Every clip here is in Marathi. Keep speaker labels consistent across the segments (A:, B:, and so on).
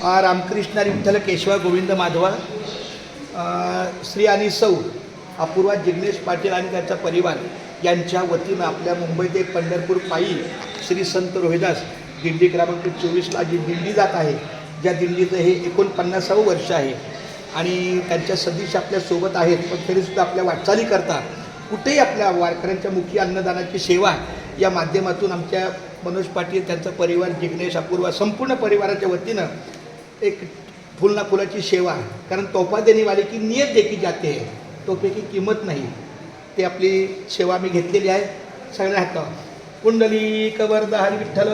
A: रामकृष्ण विठ्ठल केशव गोविंद माधवा श्री आणि सौ अपूर्वा जिग्नेश पाटील आणि त्यांचा परिवार यांच्या वतीनं आपल्या मुंबई ते पंढरपूर पायी श्री संत रोहिदास दिंडी क्रमांक 24ला जी दिंडी जात आहे, ज्या दिंडीचं हे 49वं वर्ष आहे आणि त्यांच्या सदिश आपल्यासोबत आहेत, पण तरीसुद्धा आपल्या वाटचाली करता कुठेही आपल्या वारकऱ्यांच्या मुखी अन्नदानाची सेवा या माध्यमातून आमच्या मनोज पाटील त्यांचा परिवार जिग्नेश अपूर्वा संपूर्ण परिवाराच्या वतीनं एक फूल ना फुलाची सेवा, कारण तोफा देने वाली की नियत देखी जाते है, तोफे की किंमत नाही, ते आपली सेवा मी घेतलेली आहे सगळ्या हातावर. पुंडलिक वरद हरी विठ्ठल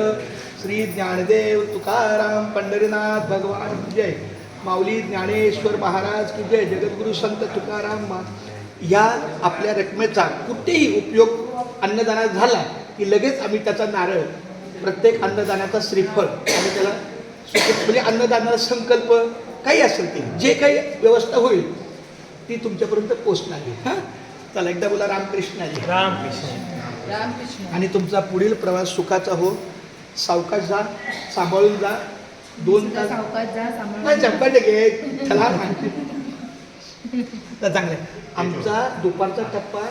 A: श्री ज्ञानदेव तुकाराम पंढरीनाथ भगवान की जय, माऊली ज्ञानेश्वर महाराज की जय, जगद्गुरु संत तुकाराम या आपल्या रकमेचा कुठेही उपयोग अन्नदानात झाला की लगेच आम्ही त्याचा नारळ, प्रत्येक अन्नदानाचा श्रीफळ आणि त्याला म्हणजे अन्नदानाचा संकल्प काही असेल ते जे काही व्यवस्था होईल ती तुमच्यापर्यंत पोचणार आहे. हां, चला एकदा बोला रामकृष्ण
B: रामकृष्ण रामकृष्ण.
A: आणि तुमचा पुढील प्रवास सुखाचा हो. सावकाश जा, सांभाळून जा. 2 तास
B: सावकाश जा,
A: नाही चंपट घे चला तर चांगलं. आमचा दुपारचा टप्पा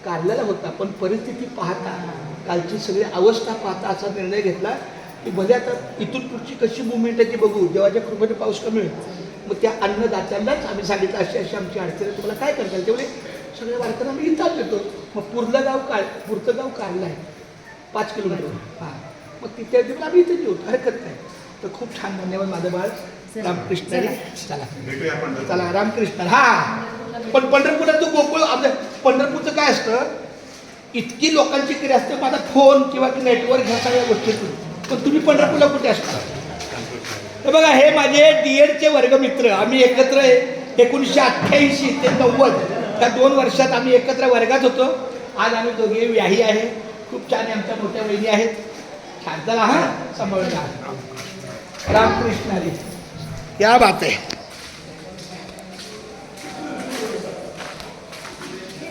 A: काढलेला होता, पण परिस्थिती पाहता कालची सगळी अवस्था पाहता असा निर्णय घेतला की भले आता इथून पुढची कशी मुवमेंट आहे ती बघू, देवाच्या कृपेने पाऊस कमी होईल. मग त्या अन्नदात्यांनाच आम्ही सांगितलं अशी अशी आमची अडचण आहे, तुम्हाला काय करता येईल तेवढे सगळ्या वारकऱ्यांना आम्ही इथं येतो. मग पुरचं गाव काढलं आहे 5 किलोमीटर. हां, मग तिथे आम्ही इथे येऊ, हरकत नाही. तर खूप छान, धन्यवाद माझं बाळ. रामकृष्ण. चला रामकृष्ण. हां, पण पंढरपुरात तू गोकुळ आपल्या पंढरपूरचं काय असतं, इतकी लोकांची क्रिया असते, माझा फोन किंवा नेटवर्क ह्या सगळ्या गोष्टीतून. पण तुम्ही पंढरपूरला कुठे असता? तर बघा, हे माझे DEDचे वर्गमित्र, आम्ही एकत्र 1988 ते 90 त्या 2 वर्षात आम्ही एकत्र वर्गात होतो. आज आम्ही दोघे व्याही आहे, खूप छान आहे, आमच्या मोठ्या वहिनी आहेत. छान. चला हां, सांभाळून जा. रामकृष्ण हरी. क्या बात आहे.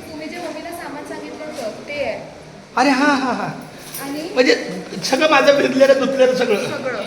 B: तुम्ही जे मम्मीला सामान सांगितलं होतं ते आहे.
A: अरे हां हां हां,
B: आणि
A: म्हणजे सगळं माझं फिरलेलं धुतलेलं सगळं.
B: सगळं